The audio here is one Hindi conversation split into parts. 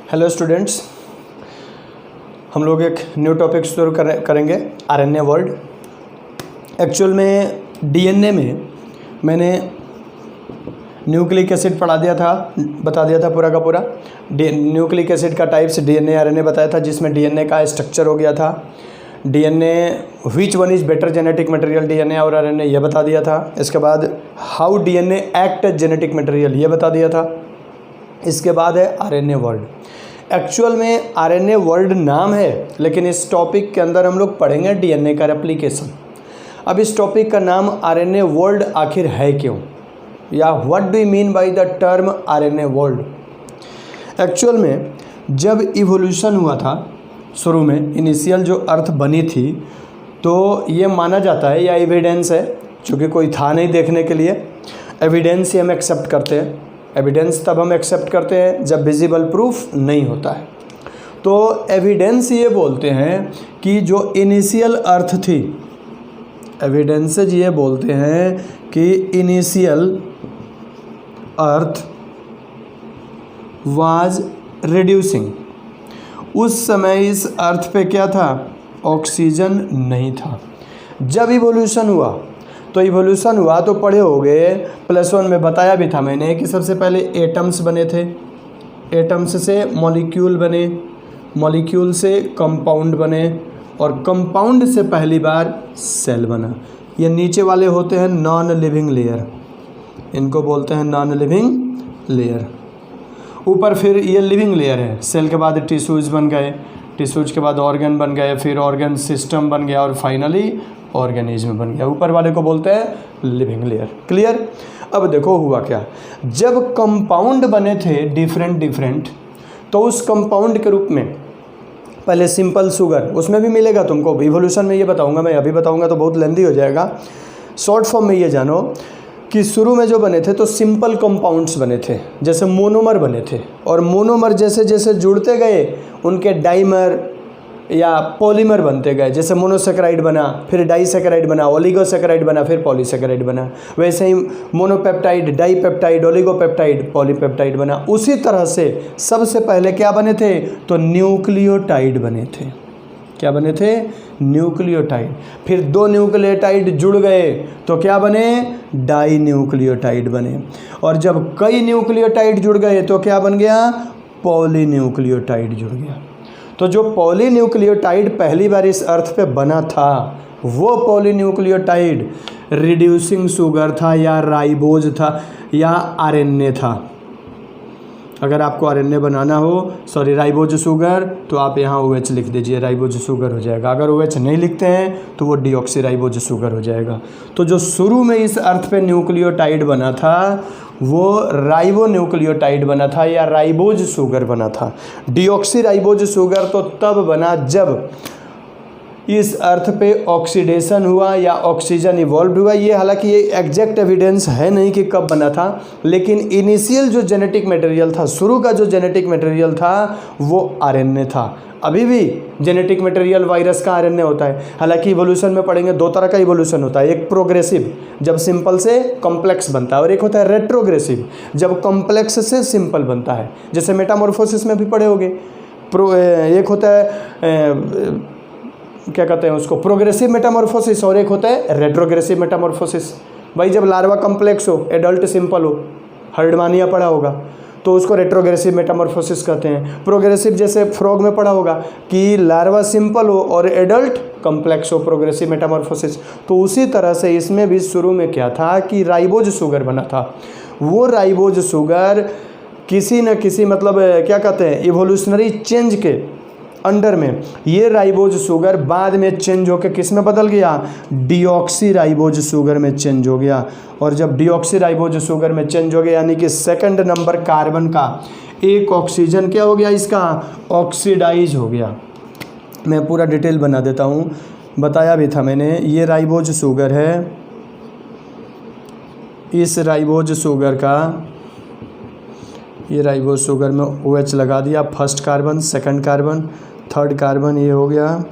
हेलो स्टूडेंट्स, हम लोग एक न्यू टॉपिक शुरू करेंगे आरएनए वर्ल्ड। एक्चुअल में डीएनए में मैंने न्यूक्लिक एसिड पढ़ा दिया था, बता दिया था पूरा का पूरा। न्यूक्लिक एसिड का टाइप्स डीएनए आरएनए बताया था, जिसमें डीएनए का स्ट्रक्चर हो गया था। DNA which one is better genetic material, DNA और आरएनए ये बता दिया था। इसके बाद how DNA act as genetic material ये बता दिया था। इसके बाद है आरएनए वर्ल्ड। एक्चुअल में आरएनए वर्ल्ड नाम है, लेकिन इस टॉपिक के अंदर हम लोग पढ़ेंगे डीएनए का रेप्लिकेशन। अब इस टॉपिक का नाम आरएनए वर्ल्ड आखिर है क्यों, या what do you mean by the term RNA world. Actual में जब इवोल्यूशन हुआ था, शुरू में इनिशियल जो अर्थ बनी थी, तो ये माना जाता है या एविडेंस है, चूँकि कोई था नहीं देखने के लिए, एविडेंस ही हम एक्सेप्ट करते हैं। एविडेंस तब हम एक्सेप्ट करते हैं जब विजिबल प्रूफ नहीं होता है। तो एविडेंस ये बोलते हैं कि जो इनिशियल अर्थ थी, एविडेंसेज ये बोलते हैं कि इनिशियल अर्थ वाज रिड्यूसिंग। उस समय इस अर्थ पे क्या था, ऑक्सीजन नहीं था। जब इवोल्यूशन हुआ तो पढ़े होंगे, +1 में बताया भी था मैंने कि सबसे पहले एटम्स बने थे, एटम्स से मॉलिक्यूल बने, मॉलिक्यूल से कंपाउंड बने, और कंपाउंड से पहली बार सेल बना। ये नीचे वाले होते हैं नॉन लिविंग लेयर, इनको बोलते हैं नॉन लिविंग लेयर। ऊपर फिर ये लिविंग लेयर है। सेल के बाद टिश्यूज़ बन गए, टिश्यूज़ के बाद ऑर्गन बन गए, फिर ऑर्गन सिस्टम बन गया, और फाइनली ऑर्गेनिज्म बन गया। ऊपर वाले को बोलते हैं लिविंग लेयर। क्लियर। अब देखो हुआ क्या, जब कंपाउंड बने थे डिफरेंट, तो उस कंपाउंड के रूप में पहले सिंपल शुगर, उसमें भी मिलेगा तुमको, इवोल्यूशन में ये बताऊंगा मैं, अभी बताऊंगा तो बहुत लेंदी हो जाएगा। शॉर्ट फॉर्म में ये जानो कि शुरू में जो बने थे तो सिंपल कंपाउंड्स बने थे, जैसे मोनोमर बने थे, और मोनोमर जैसे जैसे जुड़ते गए उनके डाइमर या पॉलीमर बनते गए। जैसे मोनोसेकेराइड बना, फिर डाइसेकेराइड बना, ओलिगोसेकेराइड बना, फिर पॉलीसेकेराइड बना। वैसे ही मोनोपेप्टाइड, डाइपेप्टाइड, ओलिगोपेप्टाइड, पॉलीपेप्टाइड बना। उसी तरह से सबसे पहले क्या बने थे, तो न्यूक्लियोटाइड बने थे। क्या बने थे, न्यूक्लियोटाइड। फिर 2 न्यूक्लियोटाइड जुड़ गए तो क्या बने, डाई न्यूक्लियोटाइड बने। और जब कई न्यूक्लियोटाइड जुड़ गए तो क्या बन गया, पॉलीन्यूक्लियोटाइड जुड़ गया। तो जो पॉलीन्यूक्लियोटाइड पहली बार इस अर्थ पे बना था, वो पॉलीन्यूक्लियोटाइड रिड्यूसिंग शुगर था, या राइबोज था, या आरएनए था। अगर आपको आरएनए बनाना हो, राइबोज शुगर, तो आप यहाँ OH लिख दीजिए, राइबोज शुगर हो जाएगा। अगर OH नहीं लिखते हैं तो वो डीऑक्सीराइबोज शुगर हो जाएगा। तो जो शुरू में इस अर्थ पे न्यूक्लियोटाइड बना था, वो राइबो न्यूक्लियोटाइड बना था, या राइबोज शुगर बना था। डीऑक्सीराइबोज शुगर तो तब बना जब इस अर्थ पे ऑक्सीडेशन हुआ या ऑक्सीजन इवॉल्व हुआ। ये हालांकि ये एग्जैक्ट एविडेंस है नहीं कि कब बना था, लेकिन इनिशियल जो जेनेटिक मटेरियल था, शुरू का जो जेनेटिक मटेरियल था, वो आरएनए था। अभी भी जेनेटिक मटेरियल वायरस का आरएनए होता है। हालांकि इवोल्यूशन में पढ़ेंगे 2 तरह का इवोल्यूशन होता है, एक प्रोग्रेसिव जब सिंपल से कॉम्प्लेक्स बनता है, और एक होता है रेट्रोग्रेसिव जब कॉम्प्लेक्स से सिंपल बनता है। जैसे मेटामॉर्फोसिस में भी पढ़े होंगे। एक होता है क्या कहते हैं उसको, प्रोग्रेसिव मेटामॉर्फोसिस, और एक होता है रेट्रोग्रेसिव मेटामॉर्फोसिस। भाई जब लार्वा कॉम्प्लेक्स हो, एडल्ट सिंपल हो, हर्डमानिया पढ़ा होगा, तो उसको रेट्रोग्रेसिव मेटामॉर्फोसिस कहते हैं। प्रोग्रेसिव जैसे फ्रॉग में पढ़ा होगा कि लार्वा सिंपल हो और एडल्ट कॉम्प्लेक्स हो, प्रोग्रेसिव मेटामॉर्फोसिस। तो उसी तरह से इसमें भी शुरू में क्या था कि राइबोज शुगर बना था। वो राइबोज शुगर किसी न किसी मतलब क्या कहते हैं, इवोल्यूशनरी चेंज के अंडर में ये राइबोज शुगर बाद में चेंज होकर किस में बदल गया, डीऑक्सीराइबोज शुगर में चेंज हो गया। और जब डीऑक्सीराइबोज शुगर में चेंज हो गया, यानी कि सेकंड नंबर कार्बन का एक ऑक्सीजन क्या हो गया, इसका ऑक्सीडाइज हो गया। मैं पूरा डिटेल बना देता हूँ, बताया भी था मैंने। ये राइबोज शुगर है, इस राइबोज शुगर का, ये राइबोज शुगर में OH लगा दिया, first carbon, second carbon, third carbon, ये हो गया,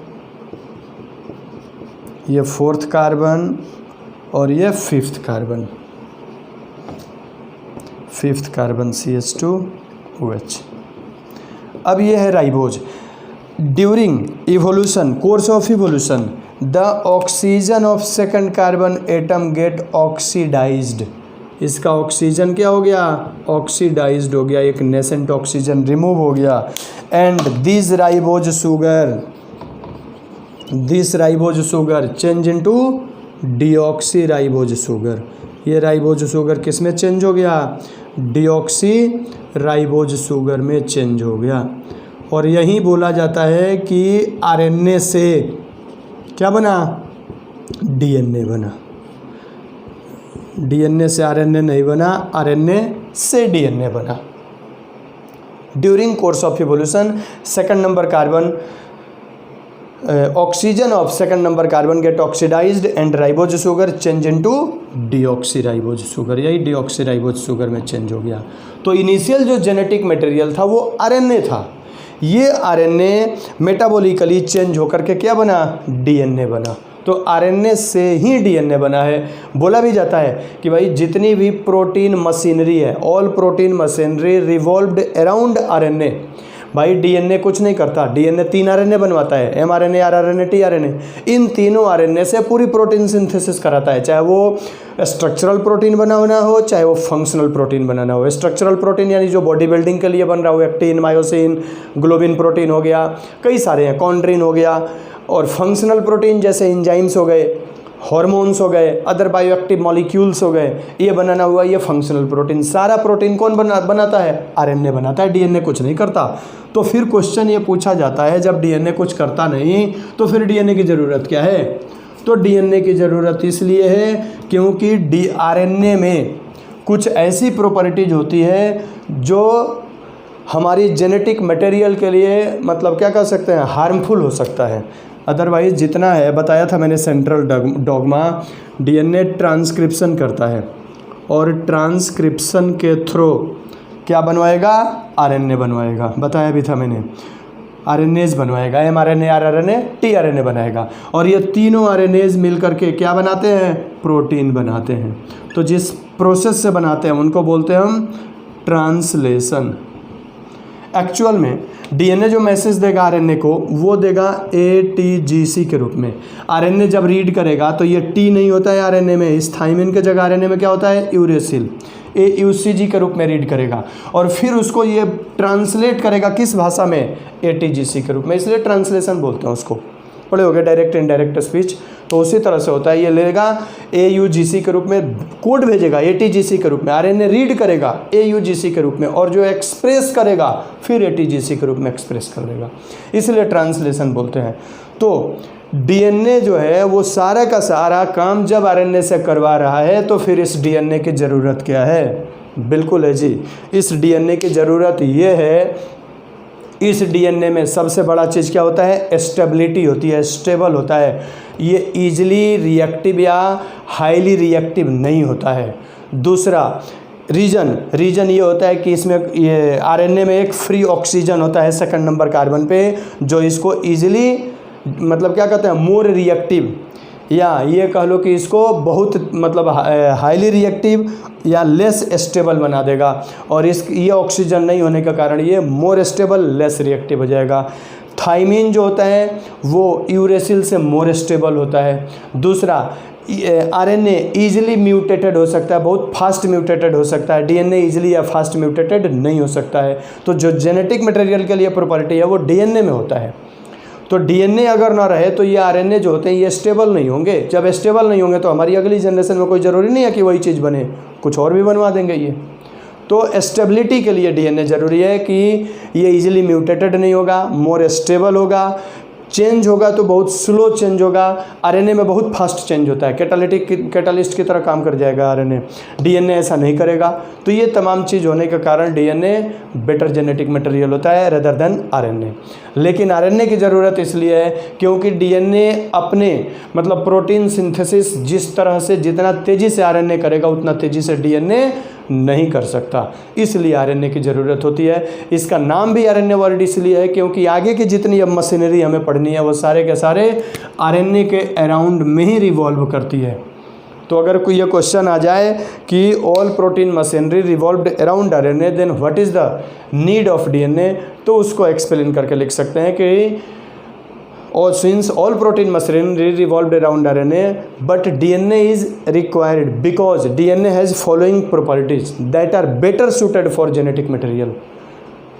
ये फोर्थ कार्बन, और ये fifth carbon. Fifth carbon CH2OH। अब ये है ribose. During evolution, course of evolution, the oxygen of second carbon atom get oxidized. इसका ऑक्सीजन क्या हो गया? ऑक्सीडाइज्ड हो गया, एक नेसेंट ऑक्सीजन रिमूव हो गया। And this ribose sugar change into deoxyribose sugar. ये राइबोज शुगर किस में चेंज हो गया? डीऑक्सी राइबोज शुगर में चेंज हो गया। और यही बोला जाता है कि आरएनए से क्या बना? डीएनए बना। डीएनए से आरएनए नहीं बना, आरएनए से डीएनए बना। During course of evolution second number carbon oxygen of second number carbon get oxidized and ribose sugar change into deoxyribose sugar. यही डीऑक्सी राइबोज शुगर में चेंज हो गया। तो इनिशियल जो जेनेटिक मटेरियल था वो आरएनए था। ये आरएनए मेटाबॉलिकली चेंज होकर के क्या बना? डीएनए बना। तो आरएनए से ही डीएनए बना है। बोला भी जाता है कि भाई जितनी भी प्रोटीन मशीनरी है, all protein machinery revolved around RNA. भाई डीएनए कुछ नहीं करता, डीएनए 3 आरएनए बनवाता है, एमआरएनए, आरआरएनए, टीआरएनए। इन तीनों आरएनए से पूरी प्रोटीन सिंथेसिस कराता है, चाहे वो स्ट्रक्चरल प्रोटीन बनाना हो, चाहे वो फंक्शनल प्रोटीन बनाना हो। स्ट्रक्चरल प्रोटीन यानी जो बॉडी बिल्डिंग के लिए बन रहा हो, एक्टिन, मायोसिन, ग्लोबिन प्रोटीन हो गया, कई सारे हैं, कॉन्ड्रिन हो गया। और फंक्शनल प्रोटीन जैसे एंजाइम्स हो गए, हार्मोन्स हो गए, अदर बायोएक्टिव मॉलिक्यूल्स हो गए, ये बनाना हुआ ये फंक्शनल प्रोटीन। सारा प्रोटीन कौन बनाता है? आरएनए बनाता है, डीएनए कुछ नहीं करता। तो फिर क्वेश्चन ये पूछा जाता है, जब डीएनए कुछ करता नहीं तो फिर डीएनए की ज़रूरत क्या है? तो डीएनए की ज़रूरत इसलिए है क्योंकि आरएनए में कुछ ऐसी प्रॉपर्टीज होती है जो हमारी जेनेटिक मटेरियल के लिए मतलब क्या कर सकते हैं? हार्मफुल हो सकता है। अदरवाइज़ जितना है, बताया था मैंने सेंट्रल डॉगमा, डीएनए ट्रांसक्रिप्शन करता है और ट्रांसक्रिप्शन के थ्रू क्या बनवाएगा? आरएनए बनवाएगा। बताया भी था मैंने, आरएनएज बनवाएगा, एमआरएनए, आरआरएनए, टीआरएनए बनाएगा। और ये तीनों आरएनएज मिल करके क्या बनाते हैं? प्रोटीन बनाते हैं। तो जिस प्रोसेस से बनाते हैं उनको बोलते हैं हम ट्रांसलेशन। एक्चुअल में डीएनए जो मैसेज देगा आरएनए को, वो देगा एटीजीसी के रूप में। आरएनए जब रीड करेगा तो ये टी नहीं होता है आरएनए में, इस थाइमिन के जगह आरएनए में क्या होता है? यूरेसिल, AUCG के रूप में रीड करेगा और फिर उसको ये ट्रांसलेट करेगा किस भाषा में? ATGC के रूप में। इसलिए ट्रांसलेशन बोलते हैं उसको। पढ़े हो गए डायरेक्ट इनडायरेक्ट स्पीच। तो उसी तरह से होता है, ये लेगा AUGC के रूप में, कोड भेजेगा ATGC के रूप में, आरएनए रीड करेगा AUGC के रूप में और जो एक्सप्रेस करेगा फिर ATGC के रूप में एक्सप्रेस कर देगा। इसलिए ट्रांसलेशन बोलते हैं। तो डीएनए जो है वो सारा का सारा काम जब आरएनए से करवा रहा है तो फिर इस डीएनए की ज़रूरत क्या है? बिल्कुल है जी, इस डीएनए की ज़रूरत ये है, इस डीएनए में सबसे बड़ा चीज़ क्या होता है? स्टेबिलिटी होती है, स्टेबल होता है। ये ईजिली रिएक्टिव या हाईली रिएक्टिव नहीं होता है। दूसरा रीजन ये होता है कि इसमें ये आरएनए में एक फ्री ऑक्सीजन होता है सेकंड नंबर कार्बन पे, जो इसको ईजिली मतलब क्या कहते हैं? मोर रिएक्टिव, या ये कह लो कि इसको बहुत मतलब हाईली रिएक्टिव या लेस स्टेबल बना देगा। और ये ऑक्सीजन नहीं होने के कारण ये मोर स्टेबल, लेस रिएक्टिव हो जाएगा। थाइमिन जो होता है वो यूरेसिल से मोर स्टेबल होता है। दूसरा आरएनए ईजिली म्यूटेटेड हो सकता है, बहुत फास्ट म्यूटेटेड हो सकता है। डीएनए ईजिली या फास्ट म्यूटेटेड नहीं हो सकता है। तो जो जेनेटिक मटेरियल के लिए प्रॉपर्टी है वो डीएनए में होता है। तो डीएनए अगर ना रहे तो ये आरएनए जो होते हैं ये स्टेबल नहीं होंगे। जब स्टेबल नहीं होंगे तो हमारी अगली जनरेशन में कोई ज़रूरी नहीं है कि वही चीज़ बने, कुछ और भी बनवा देंगे ये। तो स्टेबिलिटी के लिए डीएनए ज़रूरी है कि ये इजीली म्यूटेटेड नहीं होगा, मोर स्टेबल होगा, चेंज होगा तो बहुत स्लो चेंज होगा। आरएनए में बहुत फास्ट चेंज होता है, कैटालिस्ट की तरह काम कर जाएगा आरएनए। डीएनए ऐसा नहीं करेगा। तो ये तमाम चीज़ होने के कारण डीएनए बेटर जेनेटिक मटेरियल होता है रेदर देन आरएनए। लेकिन आरएनए की ज़रूरत इसलिए है क्योंकि डीएनए अपने मतलब प्रोटीन सिंथेसिस जिस तरह से जितना तेज़ी से आरएनए करेगा उतना तेज़ी से डीएनए नहीं कर सकता, इसलिए आरएनए की ज़रूरत होती है। इसका नाम भी आरएनए वर्ड इसलिए है क्योंकि आगे की जितनी अब मशीनरी हमें पढ़नी है वो सारे के सारे आरएनए के अराउंड में ही रिवॉल्व करती है। तो अगर कोई ये क्वेश्चन आ जाए कि all protein machinery revolved around RNA then what is the need of DNA, तो उसको एक्सप्लेन करके लिख सकते हैं कि और since all protein machinery revolved around RNA but DNA is required because DNA has following properties that are better suited for genetic material.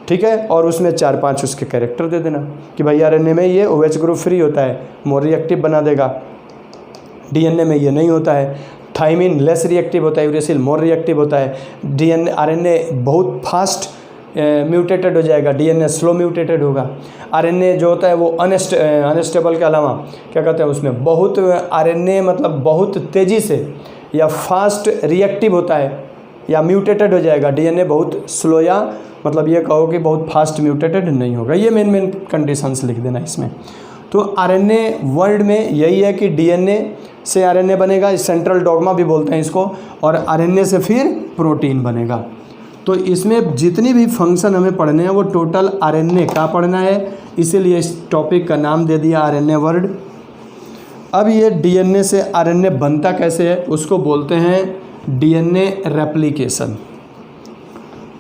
ठीक है, और उसमें 4-5 उसके कैरेक्टर दे देना कि भाई आरएनए में ये OH ग्रुप फ्री होता है, मोर रिएक्टिव बना देगा, डीएनए में ये नहीं होता है, थाइमिन लेस रिएक्टिव होता है, यूरेसिल मोर रिएक्टिव होता है, डीएनए आरएनए बहुत फास्ट म्यूटेटेड हो जाएगा, डीएनए स्लो म्यूटेटेड होगा, आरएनए जो होता है वो अनस्टेबल के अलावा क्या कहते हैं उसमें बहुत आरएनए मतलब बहुत तेज़ी से या फास्ट रिएक्टिव होता है या म्यूटेटेड हो जाएगा, डीएनए बहुत स्लो या मतलब ये कहो कि बहुत फास्ट म्यूटेटेड नहीं होगा। ये मेन कंडीशंस लिख देना इसमें। तो आरएनए वर्ड में यही है कि डीएनए से आरएनए बनेगा, इस सेंट्रल डॉग्मा भी बोलते हैं इसको, और आरएनए से फिर प्रोटीन बनेगा। तो इसमें जितनी भी फंक्शन हमें पढ़ने हैं वो टोटल आरएनए का पढ़ना है, इसीलिए इस टॉपिक का नाम दे दिया आरएनए वर्ड। अब ये डीएनए से आरएनए बनता कैसे है उसको बोलते हैं डीएनए रेप्लिकेशन।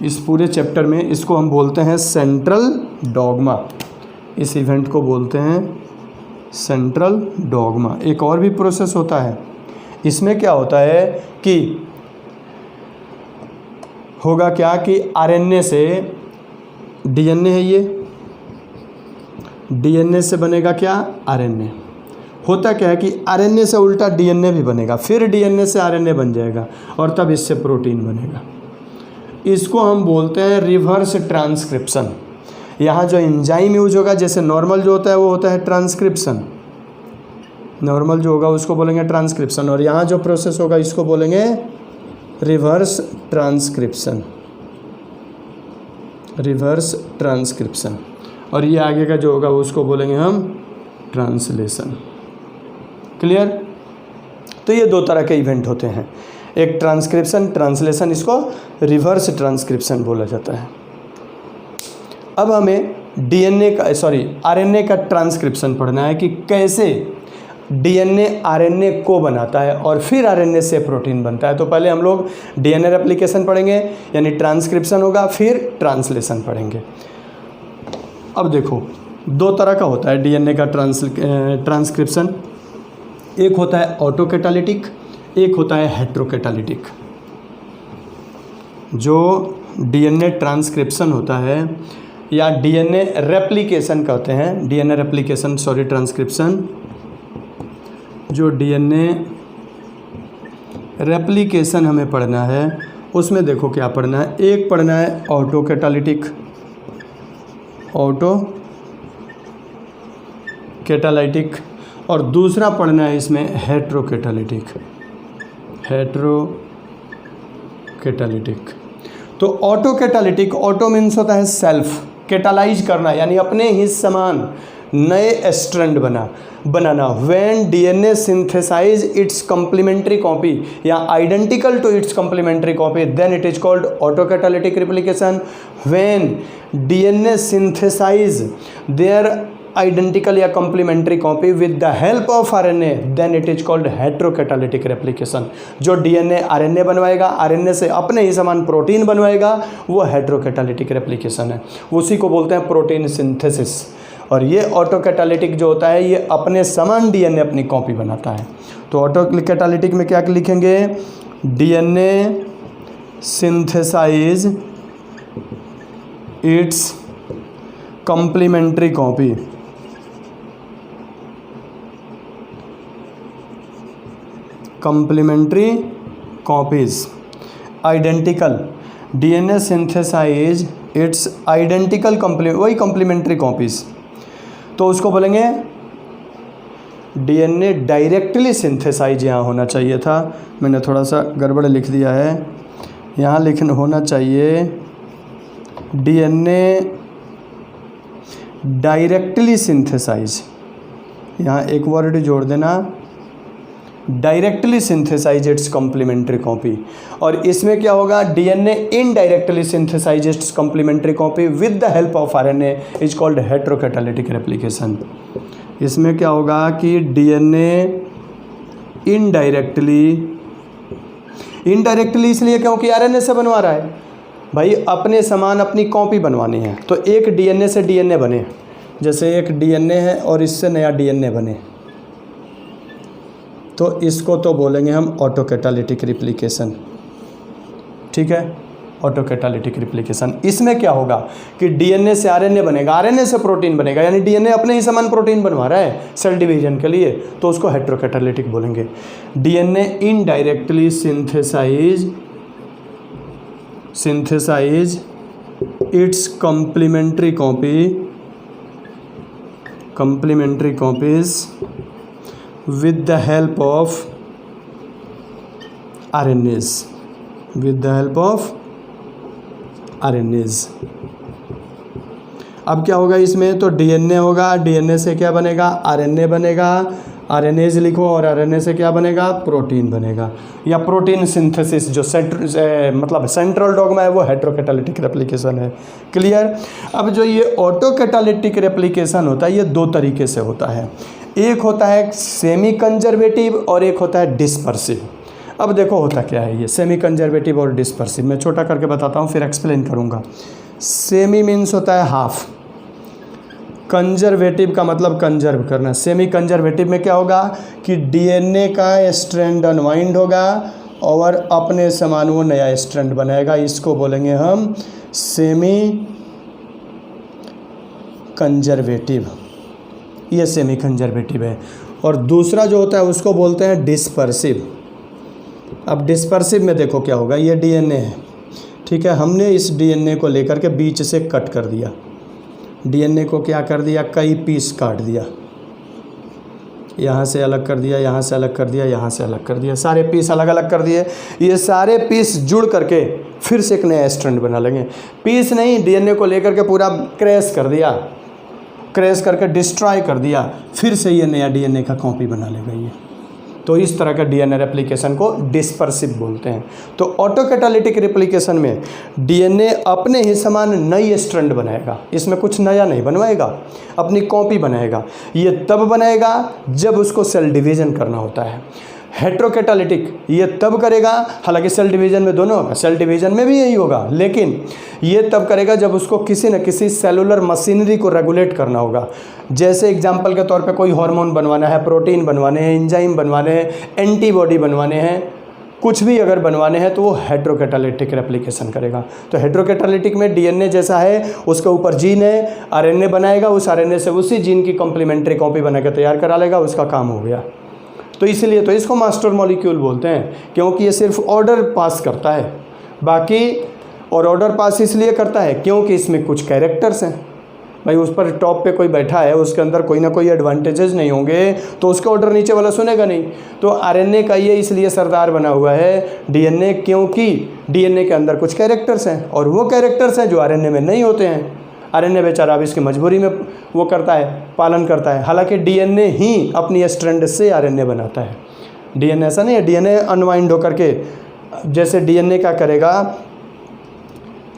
इस पूरे चैप्टर में इसको हम बोलते हैं सेंट्रल डॉग्मा, इस इवेंट को बोलते हैं सेंट्रल डॉग्मा। एक और भी प्रोसेस होता है, इसमें क्या होता है कि होगा क्या कि आरएनए से डीएनए है, ये डीएनए से बनेगा क्या आरएनए। होता क्या है कि आरएनए से उल्टा डीएनए भी बनेगा, फिर डीएनए से आरएनए बन जाएगा और तब इससे प्रोटीन बनेगा। इसको हम बोलते हैं रिवर्स ट्रांसक्रिप्शन। यहाँ जो एंजाइम यूज होगा, जैसे नॉर्मल जो होता है वो होता है ट्रांसक्रिप्शन, नॉर्मल जो होगा उसको बोलेंगे ट्रांसक्रिप्शन, और यहाँ जो प्रोसेस होगा इसको बोलेंगे रिवर्स ट्रांसक्रिप्शन, रिवर्स ट्रांसक्रिप्शन। और ये आगे का जो होगा उसको बोलेंगे हम ट्रांसलेशन। क्लियर? तो ये दो तरह के इवेंट होते हैं, एक ट्रांसक्रिप्शन, ट्रांसलेशन, इसको रिवर्स ट्रांसक्रिप्शन बोला जाता है। अब हमें आरएनए का ट्रांसक्रिप्शन पढ़ना है कि कैसे डीएनए आरएनए को बनाता है और फिर आरएनए से प्रोटीन बनता है। तो पहले हम लोग डीएनए रेप्लिकेशन पढ़ेंगे, यानी ट्रांसक्रिप्शन होगा, फिर ट्रांसलेशन पढ़ेंगे। अब देखो, दो तरह का होता है डीएनए का ट्रांसक्रिप्शन, एक होता है ऑटोकैटालिटिक, एक होता है हेट्रोकैटालिटिक। जो डीएनए ट्रांसक्रिप्शन होता है या डीएनए रेप्लिकेशन कहते हैं, डीएनए रेप्लिकेशन ट्रांसक्रिप्शन, जो डीएनए रेप्लिकेशन हमें पढ़ना है उसमें देखो क्या पढ़ना है। एक पढ़ना है ऑटोकैटालिटिक, ऑटोकैटालिटिक, और दूसरा पढ़ना है इसमें हेट्रोकैटालिटिक, हेट्रोकैटालिटिक। तो ऑटोकैटालिटिक, ऑटो मीन्स होता है सेल्फ, कैटालाइज करना यानी अपने ही समान नए स्ट्रैंड बनाना। When DNA synthesize its complementary copy या identical to its complementary copy then it is called autocatalytic replication. When DNA synthesize their identical या complementary copy with the help of RNA then it is called heterocatalytic replication. जो डीएनए आरएनए बनवाएगा, आरएनए से अपने ही समान प्रोटीन बनवाएगा, वो हेट्रोकैटालिटिक रेप्लिकेशन है, उसी को बोलते हैं प्रोटीन सिंथेसिस। और ये ऑटोकैटालिटिक जो होता है ये अपने समान डीएनए अपनी कॉपी बनाता है। तो ऑटोकैटालिटिक में क्या लिखेंगे, DNA synthesize its complementary copy, complementary copies, identical, DNA synthesize its identical वही कॉम्प्लीमेंट्री कॉपीज। तो उसको बोलेंगे डीएनए डायरेक्टली सिंथेसाइज, यहाँ होना चाहिए था, मैंने थोड़ा सा गड़बड़ लिख दिया है, यहाँ होना चाहिए डीएनए डायरेक्टली सिंथेसाइज, यहाँ एक वर्ड जोड़ देना, directly synthesize its complementary copy. और इसमें क्या होगा, DNA indirectly synthesize its complementary copy with the help of RNA is called heterocatalytic replication. इसमें क्या होगा कि डीएनए इनडायरेक्टली इनडायरेक्टली इसलिए क्योंकि आरएनए से बनवा रहा है भाई, अपने समान अपनी कॉपी बनवानी है। तो एक डीएनए से डीएनए बने, जैसे एक डीएनए है और इससे नया डीएनए बने, तो इसको तो बोलेंगे हम ऑटोकैटालिटिक रिप्लिकेशन। ठीक है, ऑटोकैटालिटिक रिप्लिकेशन। इसमें क्या होगा कि डीएनए से आरएनए बनेगा, आरएनए से प्रोटीन बनेगा, यानी डीएनए अपने ही समान प्रोटीन बनवा रहा है सेल डिवीजन के लिए, तो उसको हेट्रोकैटालिटिक बोलेंगे। DNA indirectly synthesize its complementary copies with the help of RNAs, अब क्या होगा इसमें, तो डीएनए होगा, डीएनए से क्या बनेगा, आरएनए बनेगा, आरएनएज लिखो, और आरएनए से क्या बनेगा, प्रोटीन बनेगा, या प्रोटीन सिंथेसिस जो मतलब सेंट्रल डॉगमा है वो हेट्रोकैटालिटिक रेप्लिकेशन है। क्लियर। अब जो ये ऑटोकैटालिटिक रेप्लिकेशन होता है ये दो तरीके से होता है, एक होता है सेमी कंजर्वेटिव और एक होता है डिस्पर्सिव। अब देखो होता क्या है ये सेमी कंजर्वेटिव और डिस्पर्सिव, मैं छोटा करके बताता हूँ फिर एक्सप्लेन करूँगा। सेमी मीन्स होता है हाफ, कंजर्वेटिव का मतलब कंजर्व करना। सेमी कंजर्वेटिव में क्या होगा कि डीएनए का स्ट्रैंड अनवाइंड होगा और अपने समान वो नया स्ट्रैंड बनाएगा, इसको बोलेंगे हम सेमी कंजर्वेटिव, ये सेमी कंजर्वेटिव है। और दूसरा जो होता है उसको बोलते हैं डिस्पर्सिव। अब डिस्पर्सिव में देखो क्या होगा, ये डीएनए है, ठीक है, हमने इस डीएनए को लेकर के बीच से कट कर दिया, डीएनए को क्या कर दिया, कई पीस काट दिया, यहाँ से अलग कर दिया, यहाँ से अलग कर दिया, यहाँ से अलग कर दिया, सारे पीस अलग अलग कर दिए। ये सारे पीस जुड़ करके फिर से एक नया स्ट्रैंड बना लेंगे। पीस नहीं, डीएनए को लेकर के पूरा क्रैश कर दिया, क्रैश करके डिस्ट्रॉय कर दिया, फिर से ये नया डीएनए का कॉपी बना लेगा ये। तो इस तरह का डीएनए रेप्लिकेशन को डिस्पर्सिव बोलते हैं। तो ऑटोकैटालिटिक रेप्लिकेशन में डीएनए अपने ही समान नई स्ट्रैंड बनाएगा, इसमें कुछ नया नहीं बनवाएगा, अपनी कॉपी बनाएगा। ये तब बनाएगा जब उसको सेल डिवीजन करना होता है। हेट्रोकैटालिटिक ये तब करेगा, हालांकि सेल डिवीजन में दोनों होगा, सेल डिवीजन में भी यही होगा, लेकिन ये तब करेगा जब उसको किसी न किसी सेलुलर मशीनरी को रेगुलेट करना होगा। जैसे एग्जांपल के तौर पे कोई हार्मोन बनवाना है, प्रोटीन बनवाने हैं, एंजाइम बनवाने हैं, एंटीबॉडी बनवाने हैं, कुछ भी अगर बनवाने हैं तो वो हेट्रोकैटालिटिक रेप्लिकेशन करेगा। तो हेट्रोकैटालिटिक में डीएनए जैसा है, उसके ऊपर जीन है, आरएनए बनाएगा, उस आरएनए से उसी जीन की कॉम्प्लीमेंट्री कॉपी बना के तैयार करा लेगा, उसका काम हो गया। तो इसलिए तो इसको मास्टर मॉलिक्यूल बोलते हैं, क्योंकि ये सिर्फ ऑर्डर पास करता है। बाकी और ऑर्डर पास इसलिए करता है क्योंकि इसमें कुछ कैरेक्टर्स हैं। भाई उस पर टॉप पे कोई बैठा है, उसके अंदर कोई ना कोई एडवांटेजेस नहीं होंगे तो उसका ऑर्डर नीचे वाला सुनेगा नहीं। तो आरएनए का ये इसलिए सरदार बना हुआ है डीएनए, क्योंकि डीएनए के अंदर कुछ कैरेक्टर्स हैं, और वो कैरेक्टर्स हैं जो आरएनए में नहीं होते हैं। आरएनए बेचारा अब इसकी मजबूरी में वो करता है, पालन करता है। हालांकि डीएनए ही अपनी स्ट्रैंड से आरएनए बनाता है। डीएनए ऐसा नहीं है, डीएनए अनवाइंड होकर के, जैसे डीएनए क्या करेगा,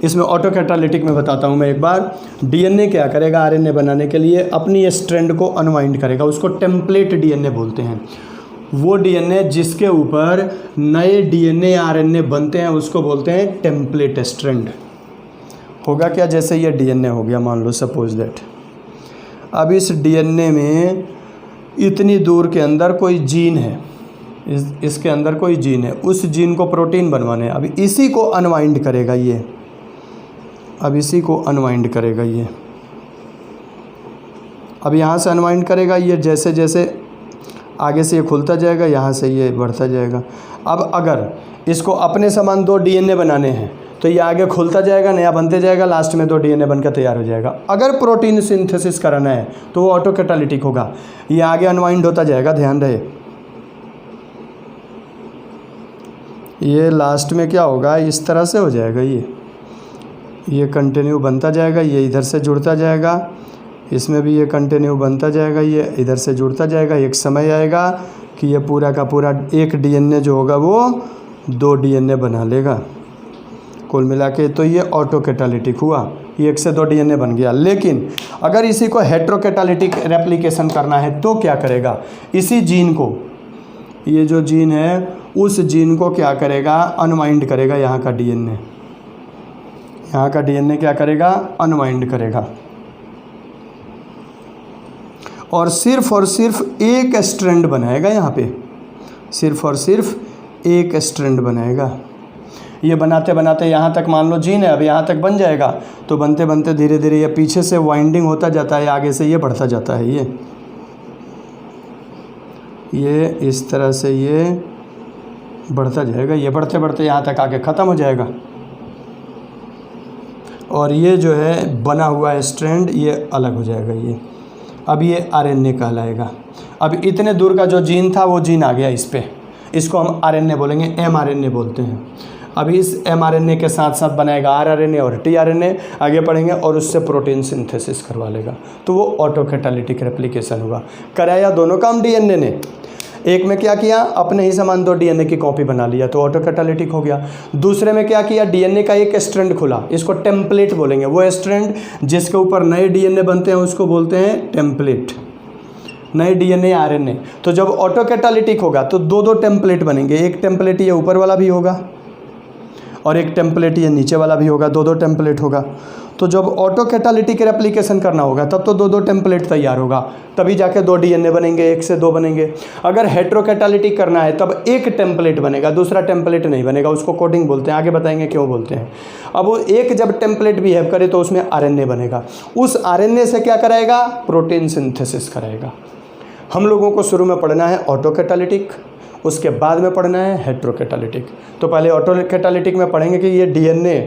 इसमें ऑटोकैटालिटिक में बताता हूँ मैं एक बार। डीएनए क्या करेगा आरएनए बनाने के लिए, अपनी स्ट्रैंड को अनवाइंड करेगा, उसको टेम्पलेट डीएनए बोलते हैं। वो डीएनए जिसके ऊपर नए डीएनए आरएनए बनते हैं उसको बोलते हैं टेम्पलेट स्ट्रैंड। होगा क्या, जैसे ये डीएनए हो गया मान लो सपोज दैट, अब इस डीएनए में इतनी दूर के अंदर कोई जीन है, इसके अंदर कोई जीन है, उस जीन को प्रोटीन बनवाने हैं। अब इसी को अनवाइंड करेगा ये, अब इसी को अनवाइंड करेगा ये, अब यहाँ से अनवाइंड करेगा ये, जैसे जैसे आगे से ये खुलता जाएगा, यहाँ से ये बढ़ता जाएगा। अब अगर इसको अपने समान 2 डीएनए बनाने हैं तो ये आगे खुलता जाएगा, नया बनते जाएगा, लास्ट में 2 डीएनए बनकर तैयार हो जाएगा। अगर प्रोटीन सिंथेसिस कराना है तो वो ऑटोकैटालिटिक होगा, ये आगे अनवाइंड होता जाएगा, ध्यान रहे। ये लास्ट में क्या होगा, इस तरह से हो जाएगा, ये कंटिन्यू बनता जाएगा, ये इधर से जुड़ता जाएगा, इसमें भी ये कंटिन्यू बनता जाएगा, ये इधर से जुड़ता जाएगा। एक समय आएगा कि ये पूरा का पूरा एक डीएनए जो होगा वो 2 डीएनए बना लेगा कुल मिला के। तो ये ऑटोकैटालिटिक हुआ, ये 1 से 2 डीएनए बन गया। लेकिन अगर इसी को हेट्रोकैटालिटिक रेप्लिकेशन करना है तो क्या करेगा, इसी जीन को, ये जो जीन है उस जीन को क्या करेगा, अनवाइंड करेगा यहाँ का डीएनए, यहाँ का डीएनए क्या करेगा, अनवाइंड करेगा, और सिर्फ एक स्ट्रैंड बनाएगा यहाँ पे, सिर्फ और सिर्फ एक स्ट्रैंड बनाएगा। ये बनाते बनाते यहाँ तक मान लो जीन है, अब यहाँ तक बन जाएगा, तो बनते बनते धीरे धीरे ये पीछे से वाइंडिंग होता जाता है, आगे से ये बढ़ता जाता है, ये इस तरह से ये बढ़ता जाएगा, ये बढ़ते बढ़ते यहाँ तक आके ख़त्म हो जाएगा, और ये जो है बना हुआ स्ट्रैंड ये अलग हो जाएगा, ये अब ये आरएनए कहलाएगा। अब इतने दूर का जो जीन था वो जीन आ गया इस पे, इसको हम आरएनए बोलेंगे, एमआरएनए बोलते हैं। अभी इस एमआरएनए के साथ साथ बनाएगा आरआरएनए और टीआरएनए, आगे पढ़ेंगे, और उससे प्रोटीन सिंथेसिस करवा लेगा, तो वो ऑटोकैटालिटिक रेप्लिकेशन होगा। कराया दोनों काम डीएनए ने, एक में क्या किया, अपने ही समान दो डीएनए की कॉपी बना लिया तो ऑटोकैटालिटिक हो गया। दूसरे में क्या किया, डीएनए का एक स्ट्रैंड खुला, इसको टेम्पलेट बोलेंगे, वो स्ट्रैंड जिसके ऊपर नए डीएनए बनते हैं उसको बोलते हैं टेम्पलेट, नए डीएनए आरएनए। तो जब ऑटोकैटालिटिक होगा तो दो दो टेम्पलेट बनेंगे, एक टेम्पलेट ये ऊपर वाला भी होगा और एक टेम्पलेट ये नीचे वाला भी होगा, दो दो टेम्पलेट होगा। तो जब ऑटोकैटालिटिक रेप्लिकेशन करना होगा तब तो दो दो टेम्पलेट तैयार होगा, तभी जाके दो डीएनए बनेंगे, एक से दो बनेंगे। अगर हेट्रोकैटालिटिक करना है तब एक टेम्पलेट बनेगा, दूसरा टेम्पलेट नहीं बनेगा, उसको कोडिंग बोलते हैं, आगे बताएंगे क्यों बोलते हैं। अब वो एक जब टेम्पलेट बिहेव करे तो उसमें आरएनए बनेगा, उस आरएनए से क्या कराएगा, प्रोटीन सिंथेसिस कराएगा। हम लोगों को शुरू में पढ़ना है ऑटोकैटालिटिक, उसके बाद में पढ़ना है हेट्रोकैटालिटिक। तो पहले ऑटोकैटालिटिक में पढ़ेंगे कि ये डीएनए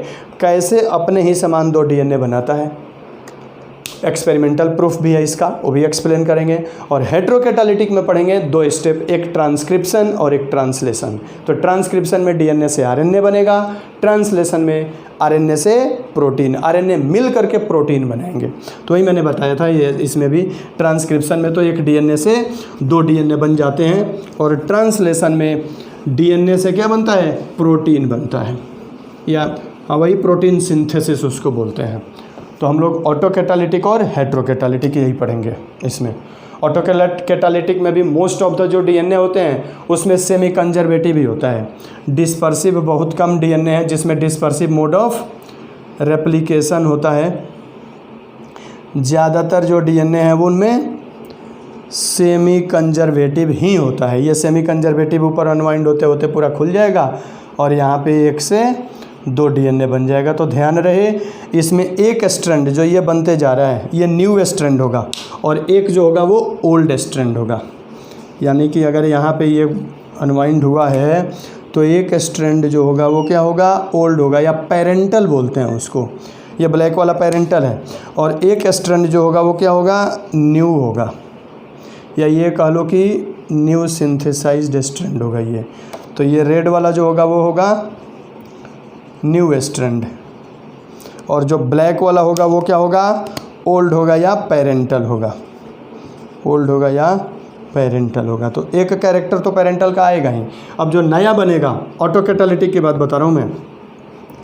कैसे अपने ही समान दो डीएनए बनाता है, एक्सपेरिमेंटल प्रूफ भी है इसका, वो भी एक्सप्लेन करेंगे। और हेट्रोकैटालिटिक में पढ़ेंगे दो स्टेप, एक ट्रांसक्रिप्शन और एक ट्रांसलेशन। तो ट्रांसक्रिप्शन में डीएनए से आरएनए बनेगा, ट्रांसलेशन में आरएनए से प्रोटीन, आरएनए मिल करके प्रोटीन बनाएंगे। तो वही मैंने बताया था, ये इसमें भी ट्रांसक्रिप्शन में तो एक डीएनए से दो डीएनए बन जाते हैं, और ट्रांसलेशन में डीएनए से क्या बनता है, प्रोटीन बनता है, या वही प्रोटीन सिंथेसिस उसको बोलते हैं। तो हम लोग ऑटोकैटालिटिक और हेट्रोकैटालिटिक यही पढ़ेंगे इसमें। ऑटोकैटालिटिक में भी मोस्ट ऑफ द जो डीएनए होते हैं उसमें सेमी कंजर्वेटिव ही होता है, डिस्पर्सिव बहुत कम डीएनए है जिसमें डिस्पर्सिव मोड ऑफ रेप्लिकेशन होता है। ज़्यादातर जो डीएनए है वो उनमें सेमी कंजर्वेटिव ही होता है। ये सेमी कंजर्वेटिव ऊपर अनवाइंड होते होते पूरा खुल जाएगा और यहाँ पे एक से दो डीएनए बन जाएगा। तो ध्यान रहे इसमें एक स्ट्रैंड जो ये बनते जा रहा है ये न्यू स्ट्रैंड होगा और एक जो होगा वो ओल्ड स्ट्रैंड होगा। यानी कि अगर यहाँ पे ये अनवाइंड हुआ है तो एक स्ट्रैंड जो होगा वो क्या होगा, ओल्ड होगा, या पेरेंटल बोलते हैं उसको। ये ब्लैक वाला पेरेंटल है और एक स्ट्रैंड जो होगा वो क्या होगा, न्यू होगा, या ये कह लो कि न्यू सिंथेसाइज्ड स्ट्रैंड होगा ये। तो ये रेड वाला जो होगा वो होगा न्यू स्ट्रैंड और जो ब्लैक वाला होगा वो क्या होगा, ओल्ड होगा या पेरेंटल होगा, ओल्ड होगा या पेरेंटल होगा। तो एक कैरेक्टर तो पेरेंटल का आएगा ही। अब जो नया बनेगा, ऑटोकैटालिटिक की बात बता रहा हूँ मैं,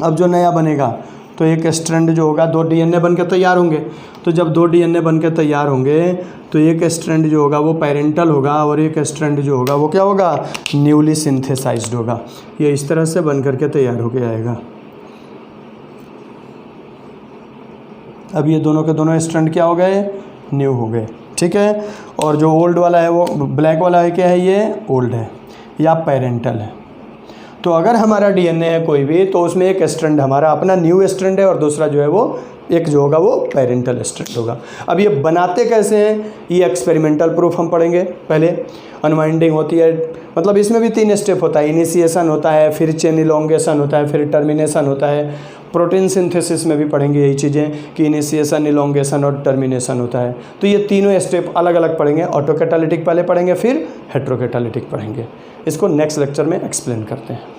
अब जो नया बनेगा तो एक स्ट्रैंड जो होगा दो डीएनए बन के तैयार होंगे। तो जब दो डीएनए बन के तैयार होंगे तो एक स्ट्रैंड जो होगा वो पेरेंटल होगा और एक स्ट्रैंड जो होगा वो क्या होगा, न्यूली सिंथेसाइज्ड होगा। ये इस तरह से बन करके तैयार होके आएगा। अब ये दोनों के दोनों स्ट्रैंड क्या हो गए, न्यू हो गए, ठीक है। और जो ओल्ड वाला है वो ब्लैक वाला है, क्या है ये, ओल्ड है या पेरेंटल है। तो अगर हमारा डीएनए है कोई भी तो उसमें एक स्ट्रैंड हमारा अपना न्यू स्ट्रैंड है और दूसरा जो है वो एक जो होगा वो पेरेंटल स्ट्रैंड होगा। अब ये बनाते कैसे हैं, ये एक्सपेरिमेंटल प्रूफ हम पढ़ेंगे। पहले अनवाइंडिंग होती है, मतलब इसमें भी 3 स्टेप होता है, इनिशिएशन होता है, फिर चेन इलोंगेशन होता है, फिर टर्मिनेशन होता है। प्रोटीन सिंथेसिस में भी पढ़ेंगे यही चीज़ें कि इनिशिएशन, इलोंगेशन और टर्मिनेशन होता है। तो ये तीनों स्टेप अलग अलग पढ़ेंगे। ऑटोकैटालिटिक पहले पढ़ेंगे, फिर हेट्रोकैटालिटिक पढ़ेंगे। इसको नेक्स्ट लेक्चर में एक्सप्लेन करते हैं।